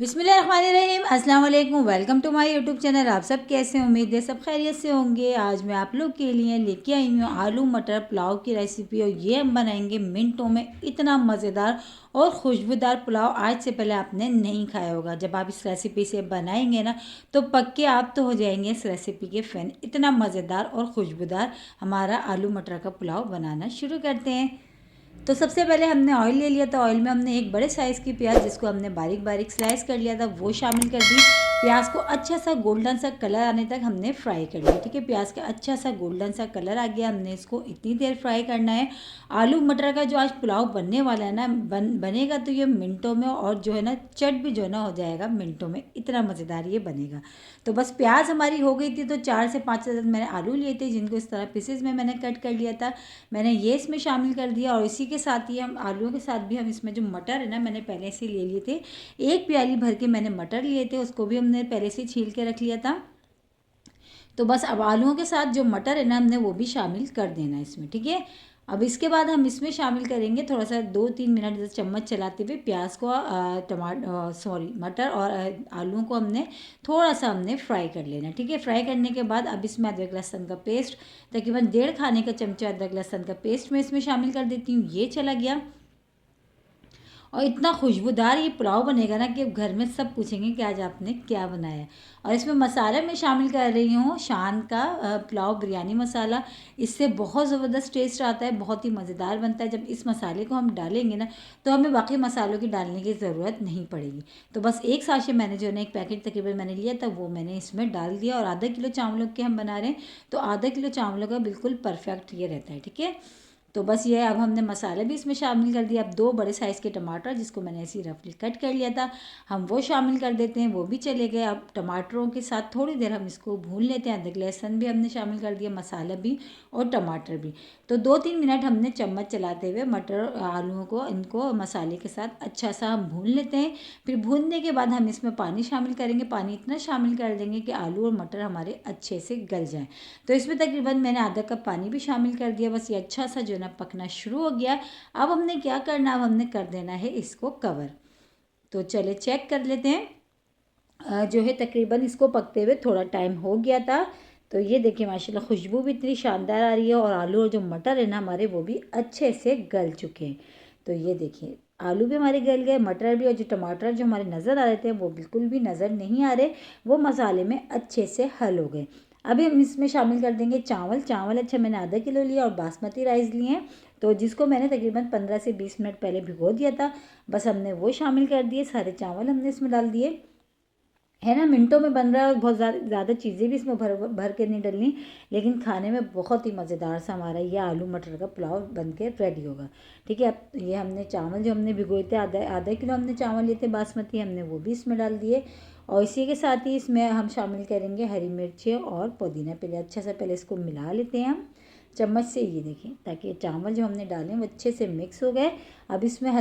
बिस्मिल्लाहिर्रहमानिर्रहीम, अस्सलाम वालेकुम। Welcome to my YouTube channel. आप सब कैसे हैं? उम्मीद है सब खैरियत से होंगे। आज मैं आप लोग के लिए लेके आई हूँ आलू मटर पुलाव की रेसिपी, और ये हम बनाएंगे मिनटों में। इतना मज़ेदार और खुशबूदार पुलाव आज से पहले आपने नहीं खाया होगा। जब आप इस रेसिपी से बनाएंगे ना, तो पक्के आप तो हो जाएंगे इस रेसिपी के फ़ैन। इतना मज़ेदार और खुशबूदार हमारा आलू मटर का पुलाव बनाना शुरू करते हैं। तो सबसे पहले हमने ऑयल ले लिया था। ऑयल में हमने एक बड़े साइज़ की प्याज, जिसको हमने बारीक बारीक स्लाइस कर लिया था, वो शामिल कर दी। प्याज को अच्छा सा गोल्डन सा कलर आने तक हमने फ्राई कर लिया। ठीक है, प्याज का अच्छा सा गोल्डन सा कलर आ गया, हमने इसको इतनी देर फ्राई करना है। आलू मटर का जो आज पुलाव बनने वाला है ना, बनेगा तो ये मिनटों में, और जो है ना चट भी जो है ना हो जाएगा मिनटों में। इतना मज़ेदार ये बनेगा। तो बस प्याज हमारी हो गई थी, तो 4 से 5 अदद मैंने आलू लिए थे, जिनको इस तरह पीसेज में मैंने कट कर लिया था। मैंने ये इसमें शामिल कर दिया, और इसी के साथ ही हम आलूओं के साथ भी हम इसमें जो मटर है ना, मैंने पहले से ले लिए थे। एक प्याली भर के मैंने मटर लिए थे, उसको भी हमने पहले से छील के रख लिया था। तो बस अब आलूओं के साथ जो मटर है ना, हमने वो भी शामिल कर देना है इसमें। ठीक है, अब इसके बाद हम इसमें शामिल करेंगे थोड़ा सा 2-3 मिनट जैसे चम्मच चलाते हुए प्याज को, मटर और आलूओं को हमने थोड़ा सा हमने फ्राई कर लेना। ठीक है, फ्राई करने के बाद अब इसमें अदरक लहसुन का पेस्ट, तकरीबन 1.5 खाने का चमचा अदरक लहसुन का पेस्ट मैं इसमें शामिल कर देती हूँ। ये चला गया, और इतना खुशबूदार ये पुलाव बनेगा ना कि घर में सब पूछेंगे कि आज आपने क्या बनाया है। और इसमें मसाला मैं शामिल कर रही हूँ शान का पुलाव बिरयानी मसाला। इससे बहुत ज़बरदस्त टेस्ट आता है, बहुत ही मज़ेदार बनता है। जब इस मसाले को हम डालेंगे ना, तो हमें बाकी मसालों की डालने की ज़रूरत नहीं पड़ेगी। तो बस एक साशे मैंने जो है ना, एक पैकेट तकरीबन मैंने लिया था, वो मैंने इसमें डाल दिया। और आधा किलो चावलों के हम बना रहे हैं, तो आधा किलो चावलों का बिल्कुल परफेक्ट ये रहता है। ठीक है, तो बस ये अब हमने मसाले भी इसमें शामिल कर दिया। अब 2 बड़े साइज़ के टमाटर, जिसको मैंने ऐसे ही रफली कट कर लिया था, हम वो शामिल कर देते हैं। वो भी चले गए। अब टमाटरों के साथ थोड़ी देर हम इसको भून लेते हैं। अदरक लहसुन भी हमने शामिल कर दिया, मसाला भी और टमाटर भी। तो 2-3 मिनट हमने चम्मच चलाते हुए मटर आलूओं को, इनको मसाले के साथ अच्छा सा हम भून लेते हैं। फिर भूनने के बाद हम इसमें पानी शामिल करेंगे। पानी इतना शामिल कर देंगे कि आलू और मटर हमारे अच्छे से गल जाएँ। तो इसमें तकरीबन मैंने आधा कप पानी भी शामिल कर दिया। बस ये अच्छा सा जो है ना पकना शुरू हो गया। अब हमने क्या करना, अब हमने कर देना है इसको कवर। तो चले चेक कर लेते हैं। जो है तकरीबन इसको पकते हुए थोड़ा टाइम हो गया था। तो ये देखिए माशाल्लाह खुशबू भी इतनी शानदार आ रही है, और आलू और जो मटर है ना हमारे, वो भी अच्छे से गल चुके हैं। तो ये देखिए आलू भी हमारे गल गए, मटर भी, और जो टमाटर जो हमारे नज़र आ रहे थे वो बिल्कुल भी नज़र नहीं आ रहे, वो मसाले में अच्छे से हल हो गए। अभी हम इसमें शामिल कर देंगे चावल। चावल अच्छा मैंने आधा किलो लिया, और बासमती राइस लिए हैं, तो जिसको मैंने तकरीबन 15 से 20 मिनट पहले भिगो दिया था। बस हमने वो शामिल कर दिए, सारे चावल हमने इसमें डाल दिए, है ना। मिनटों में बन रहा है, और बहुत ज़्यादा चीज़ें भी इसमें भर भर के नहीं डलनी, लेकिन खाने में बहुत ही मज़ेदार सा हमारा ये आलू मटर का पुलाव बन के रेडी होगा। ठीक है, अब ये हमने चावल जो हमने भिगोए थे, आधा आधा किलो हमने चावल लिए थे बासमती, हमने वो भी इसमें डाल दिए। और इसी के साथ ही इसमें हम शामिल करेंगे हरी मिर्चें और पुदीना। पहले अच्छा सा पहले इसको मिला लेते हैं हम चम्मच से, ये देखिए, ताकि चावल जो हमने डाले वो अच्छे से मिक्स हो गए। अब इसमें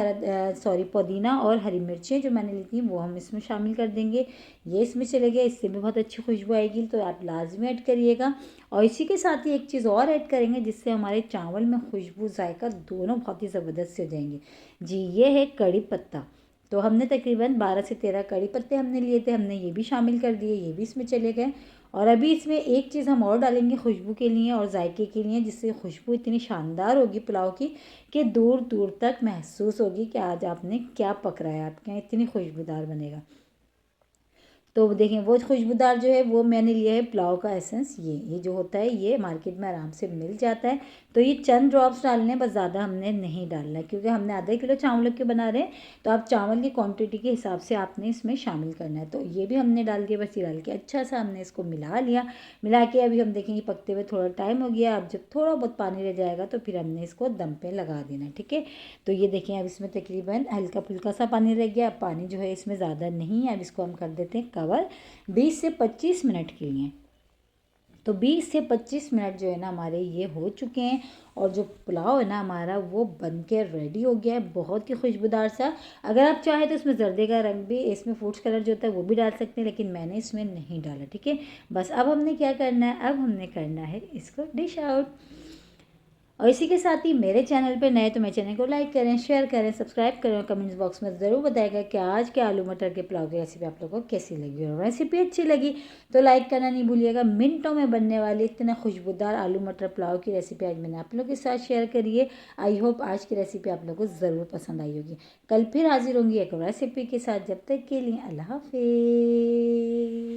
पुदीना और हरी मिर्चें जो मैंने ली थी, वो हम इसमें शामिल कर देंगे। ये इसमें चले गए, इससे भी बहुत अच्छी खुशबू आएगी, तो आप लाजमी ऐड करिएगा। और इसी के साथ ही एक चीज़ और ऐड करेंगे, जिससे हमारे चावल में खुशबू जायका दोनों बहुत ही ज़बरदस्त से हो जाएंगे। जी, ये है कड़ी पत्ता। तो हमने तकरीबन 12 से 13 कड़ी पत्ते हमने लिए थे, हमने ये भी शामिल कर दिए, ये भी इसमें चले गए। और अभी इसमें एक चीज़ हम और डालेंगे खुशबू के लिए और जायके के लिए, जिससे खुशबू इतनी शानदार होगी पुलाव की कि दूर दूर तक महसूस होगी कि आज आपने क्या पक रहा है, आपके यहाँ इतनी खुशबूदार बनेगा। तो देखें, वो खुशबूदार जो है वो मैंने लिया है पुलाव का एसेंस। ये जो होता है ये मार्केट में आराम से मिल जाता है। तो ये चंद ड्रॉप्स डालने, बस ज़्यादा हमने नहीं डालना है, क्योंकि हमने आधा किलो चावल के बना रहे हैं। तो आप चावल की क्वांटिटी के हिसाब से आपने इसमें शामिल करना है। तो ये भी हमने डाल के, बस ये डाल के अच्छा सा हमने इसको मिला लिया। मिला के अभी हम देखेंगे पकते हुए थोड़ा टाइम हो गया। अब जब थोड़ा बहुत पानी रह जाएगा, तो फिर हमने इसको दम पे लगा देना है। ठीक है, तो ये देखें अब इसमें तकरीबन हल्का फुल्का सा पानी रह गया। पानी जो है इसमें ज़्यादा नहीं है। अब इसको हम कर देते हैं कवर 20 से 25 मिनट के लिए। तो 20 से 25 मिनट जो है ना हमारे ये हो चुके हैं, और जो पुलाव है ना हमारा वो बन के रेडी हो गया है, बहुत ही खुशबूदार सा। अगर आप चाहें तो इसमें जर्दे का रंग भी, इसमें फूड्स कलर जो होता है वो भी डाल सकते हैं, लेकिन मैंने इसमें नहीं डाला। ठीक है, बस अब हमने क्या करना है, अब हमने करना है इसको डिश आउट। और इसी के साथ ही मेरे चैनल पे नए तो मेरे चैनल को लाइक करें, शेयर करें, सब्सक्राइब करें और कमेंट्स बॉक्स में ज़रूर बताएगा कि आज के आलू मटर के पुलाव की रेसिपी आप लोगों को कैसी लगी। और रेसिपी अच्छी लगी तो लाइक करना नहीं भूलिएगा। मिनटों में बनने वाली इतना खुशबूदार आलू मटर पुलाव की रेसिपी आज मैंने आप लोगों के साथ शेयर करी है। आई होप आज की रेसिपी आप लोगों को ज़रूर पसंद आई होगी। कल फिर हाजिर होंगी एक और रेसिपी के साथ। जब तक के लिए अल्लाह हाफिज़।